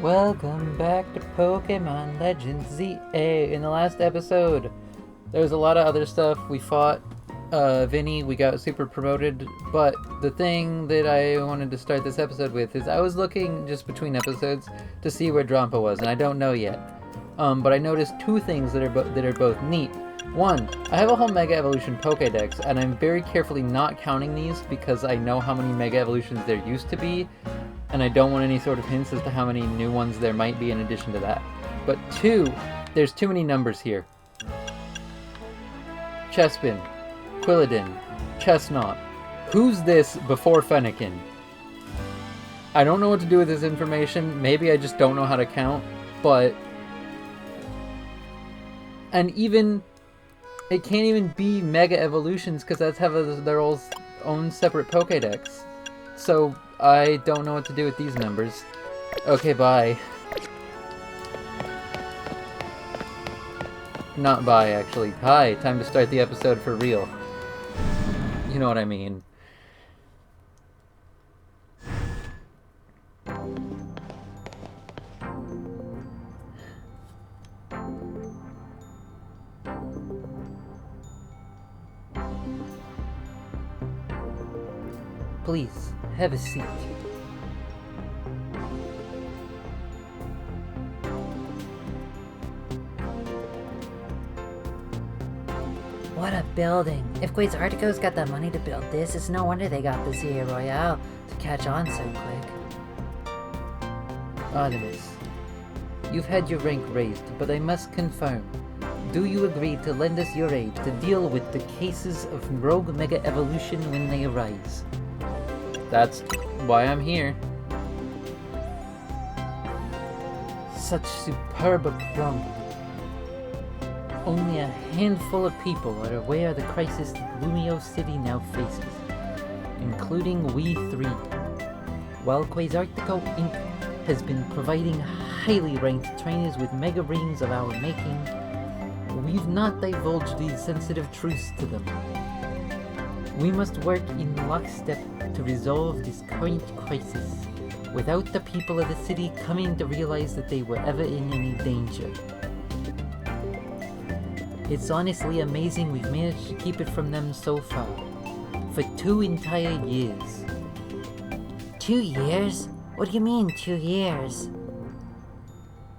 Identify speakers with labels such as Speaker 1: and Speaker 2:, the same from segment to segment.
Speaker 1: Welcome back to Pokemon Legends ZA. In the last episode, there was a lot of other stuff. We fought Vinny, we got super promoted, but the thing that I wanted to start this episode with is I was looking just between episodes to see where Drampa was, and I don't know yet. But I noticed two things that are both neat. One, I have a whole Mega Evolution Pokédex, and I'm very carefully not counting these because I know how many Mega Evolutions there used to be, and I don't want any sort of hints as to how many new ones there might be in addition to that. But two, there's too many numbers here. Chespin, Quilladin, Chestnut. Who's this before Fennekin? I don't know what to do with this information. Maybe I just don't know how to count, but... And even... It can't even be Mega Evolutions because that's have their own separate Pokédex. So... I don't know what to do with these numbers. Okay, bye. Not bye, actually. Hi, time to start the episode for real. You know what I mean. Please, have a seat.
Speaker 2: What a building! If Quasartico's got the money to build this, it's no wonder they got the Zia Royale to catch on so quick.
Speaker 1: Artemis, you've had your rank raised, but I must confirm. Do you agree to lend us your aid to deal with the cases of rogue Mega Evolution when they arise? That's why I'm here. Such superb aplomb. Only a handful of people are aware of the crisis that Lumio City now faces, including we three. While Quasartico Inc. has been providing highly ranked trainers with mega rings of our making, we've not divulged these sensitive truths to them. We must work in lockstep to resolve this current crisis, without the people of the city coming to realize that they were ever in any danger. It's honestly amazing we've managed to keep it from them so far, for 2 entire years.
Speaker 2: 2 years? What do you mean, 2 years?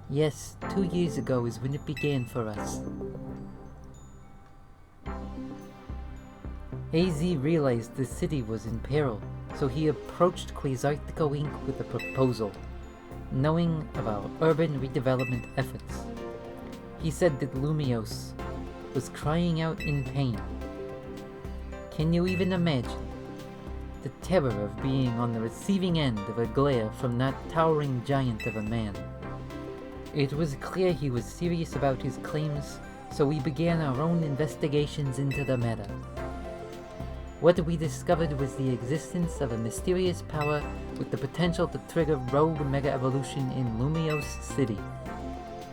Speaker 1: Yes, 2 years ago is when it began for us. AZ realized the city was in peril, so he approached Quasartico Inc. with a proposal, knowing of our urban redevelopment efforts. He said that Lumios was crying out in pain. Can you even imagine the terror of being on the receiving end of a glare from that towering giant of a man? It was clear he was serious about his claims, so we began our own investigations into the matter. What we discovered was the existence of a mysterious power with the potential to trigger rogue Mega Evolution in Lumios City.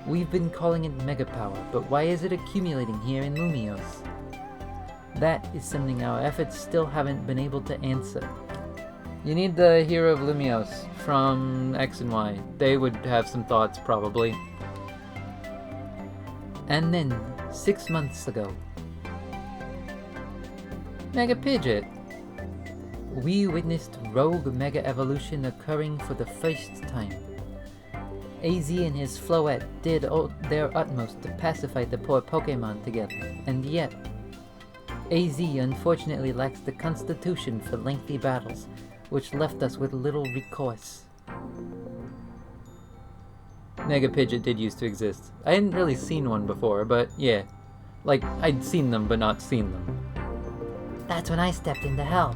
Speaker 1: We've been calling it Mega Power, but why is it accumulating here in Lumios? That is something our efforts still haven't been able to answer. You need the hero of Lumios from X and Y. They would have some thoughts, probably. And then, 6 months ago, Mega Pidgeot. We witnessed rogue Mega Evolution occurring for the first time. AZ and his Floette did their utmost to pacify the poor Pokémon together, and yet, AZ unfortunately lacks the constitution for lengthy battles, which left us with little recourse. Mega Pidgeot did used to exist. I hadn't really seen one before, but yeah. Like, I'd seen them, but not seen them.
Speaker 2: That's when I stepped in to help.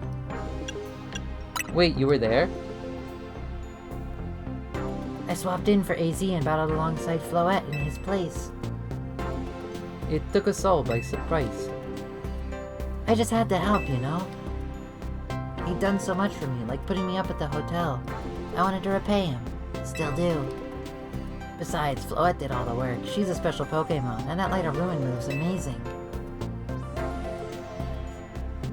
Speaker 1: Wait, you were there?
Speaker 2: I swapped in for AZ and battled alongside Floette in his place.
Speaker 1: It took us all by surprise.
Speaker 2: I just had to help, you know? He'd done so much for me, like putting me up at the hotel. I wanted to repay him. Still do. Besides, Floette did all the work. She's a special Pokémon, and that Light of Ruin move's amazing.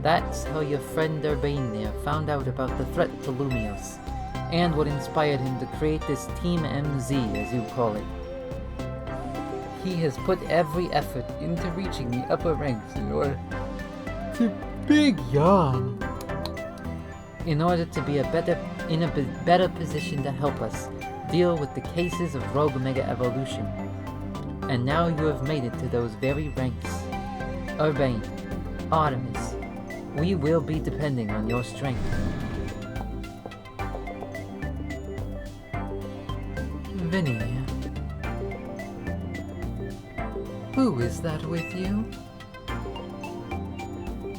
Speaker 1: That's how your friend Urbane there found out about the threat to Lumios. and what inspired him to create this Team MZ, as you call it. He has put every effort into reaching the upper ranks in order to big yawn. In order to be in a better position to help us deal with the cases of rogue mega evolution. And now you have made it to those very ranks. Urbane, Artemis, we will be depending on your strength. Vinny, who is that with you?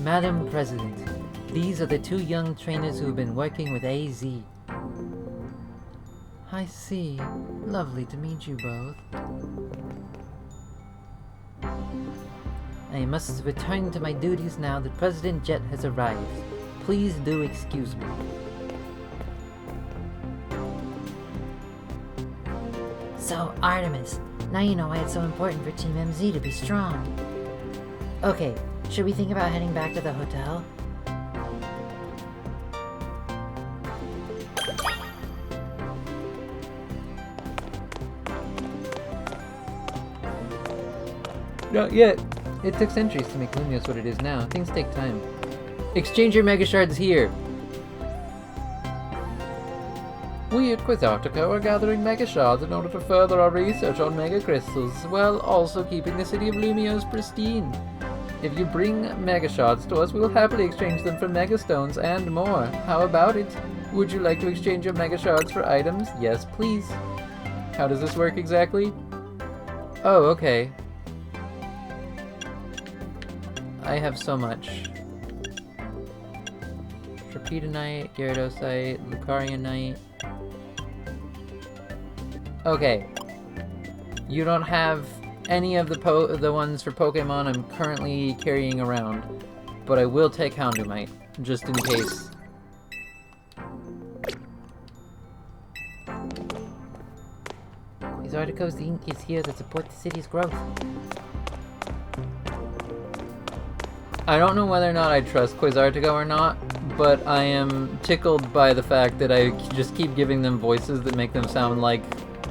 Speaker 1: Madam President, these are the 2 young trainers who have been working with AZ. I see. Lovely to meet you both. I must return to my duties now that President Jet has arrived. Please do excuse me.
Speaker 2: So, Artemis, now you know why it's so important for Team MZ to be strong. Okay, should we think about heading back to the hotel?
Speaker 1: Not yet. It took centuries to make Lumios what it is now. Things take time. Exchange your Mega Shards here! We at Quizartica are gathering Mega Shards in order to further our research on Mega Crystals, while also keeping the city of Lumios pristine. If you bring Mega Shards to us, we will happily exchange them for Mega Stones and more. How about it? Would you like to exchange your Mega Shards for items? Yes, please. How does this work exactly? Oh, okay. I have so much. Tropedanite, Gyarados-ite, Lucarionite. Okay. You don't have any of the ones for Pokemon I'm currently carrying around, but I will take Houndumite, just in case.
Speaker 2: These articles, the ink is here to support the city's growth.
Speaker 1: I don't know whether or not I trust Quizartigo or not, but I am tickled by the fact that I just keep giving them voices that make them sound like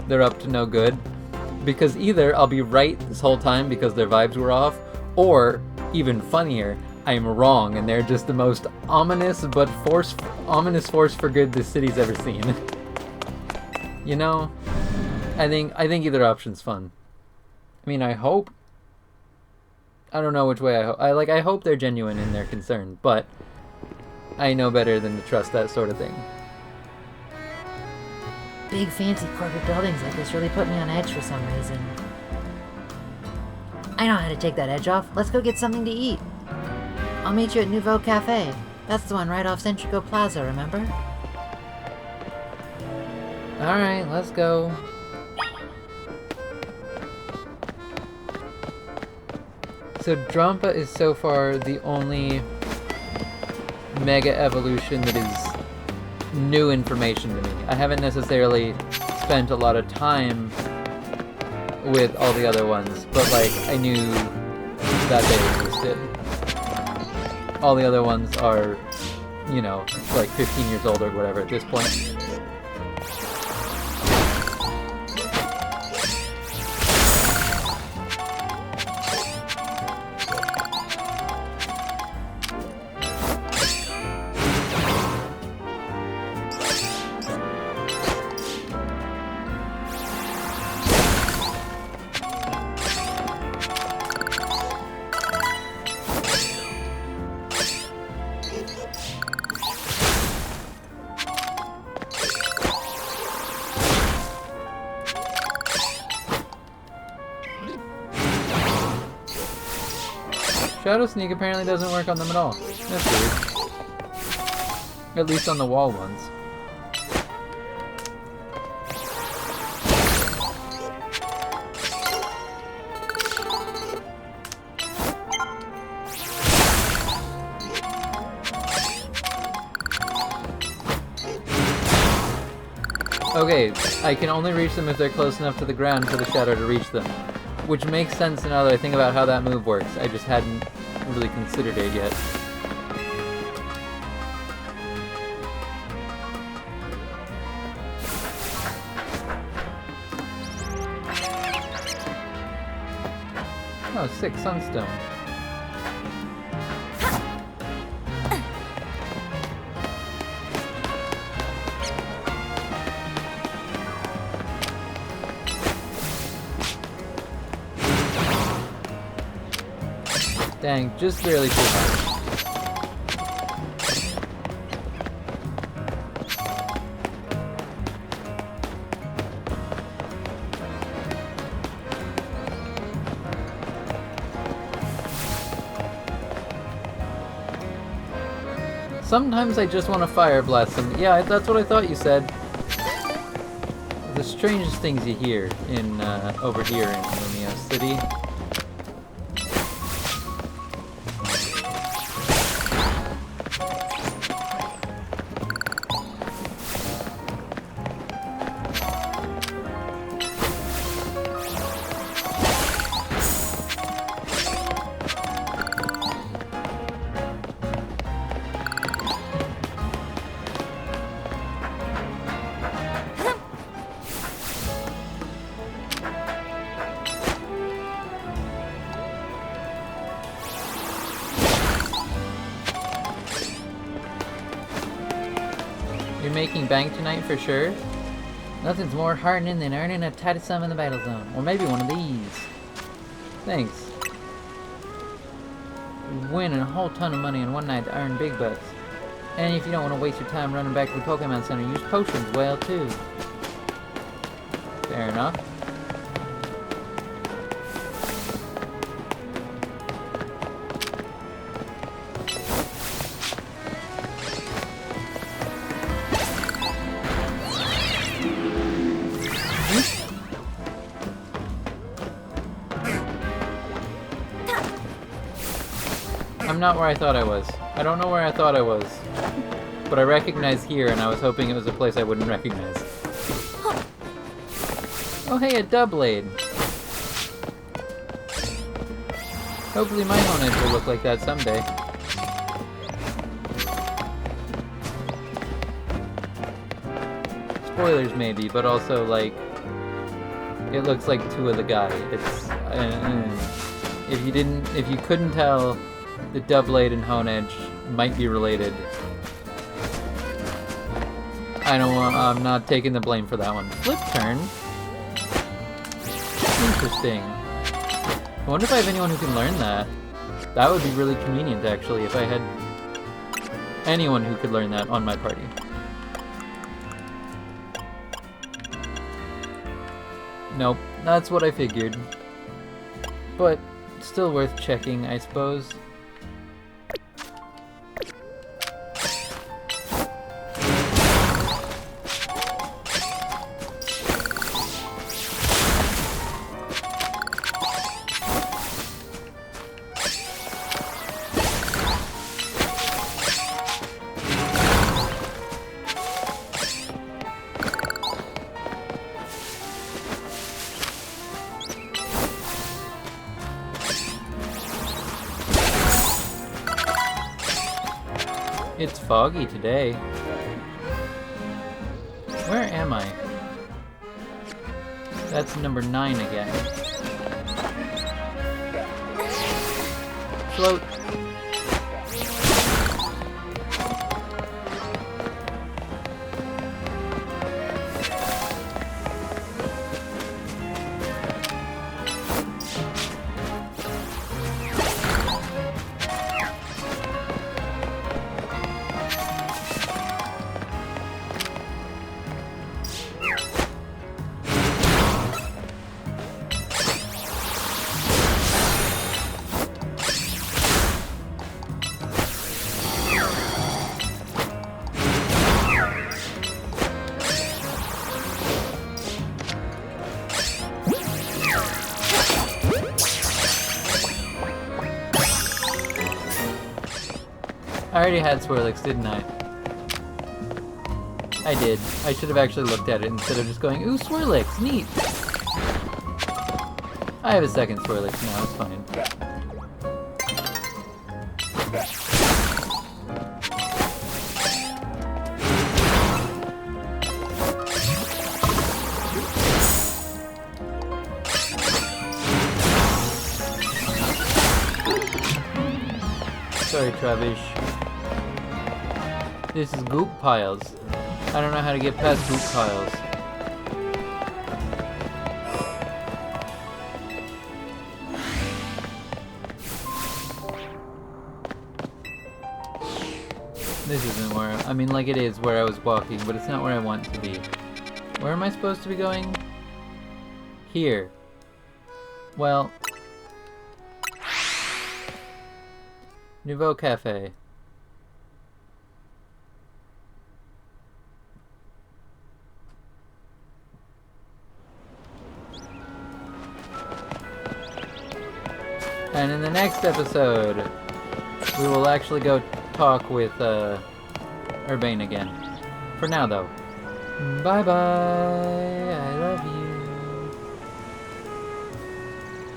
Speaker 1: they're up to no good. Because either I'll be right this whole time because their vibes were off, or, even funnier, I'm wrong and they're just the most ominous but ominous force for good this city's ever seen. You know, I think either option's fun. I mean, I hope. I don't know which way I hope. I hope they're genuine in their concern, but I know better than to trust that sort of thing.
Speaker 2: Big fancy corporate buildings like this really put me on edge for some reason. I know how to take that edge off. Let's go get something to eat. I'll meet you at Nouveau Cafe. That's the one right off Centrico Plaza, remember?
Speaker 1: Alright, let's go. So Drampa is so far the only Mega Evolution that is new information to me. I haven't necessarily spent a lot of time with all the other ones, but like I knew that they existed. All the other ones are, you know, like 15 years old or whatever at this point. Shadow Sneak apparently doesn't work on them at all. That's weird. At least on the wall ones. Okay, I can only reach them if they're close enough to the ground for the shadow to reach them. Which makes sense now that I think about how that move works. I just hadn't really considered it yet. Oh, 6 sunstone. Dang, just barely too much. Sometimes I just want to fire blast them. Yeah, that's what I thought you said. The strangest things you hear in over here in Lumio City. You're making bank tonight for sure? Nothing's more heartening than earning a tidy sum in the battle zone. Or maybe one of these. Thanks. You're winning a whole ton of money in one night to earn big bucks. And if you don't want to waste your time running back to the Pokemon Center, use potions well too. Fair enough. I'm not where I thought I was. I don't know where I thought I was. But I recognize here, and I was hoping it was a place I wouldn't recognize. Oh hey, a Doublade! Hopefully my Honedge will look like that someday. Spoilers maybe, but also like... it looks like two of the guy. It's... if you couldn't tell, the Doublade and Honedge might be related. I'm not taking the blame for that one. Flip turn? Interesting. I wonder if I have anyone who can learn that. That would be really convenient, actually, if I had anyone who could learn that on my party. Nope, that's what I figured. But still worth checking, I suppose. It's foggy today. Where am I? That's number 9 again. Float. I already had Swirlix, didn't I? I did. I should have actually looked at it instead of just going, ooh, Swirlix, neat! I have a second Swirlix now, it's fine. Sorry, Travish. This is goop piles. I don't know how to get past goop piles. This isn't where I mean, like, it is where I was walking, but it's not where I want to be. Where am I supposed to be going? Here. Well... Nouveau Cafe. And in the next episode, we will actually go talk with Urbane again. For now, though. Bye-bye!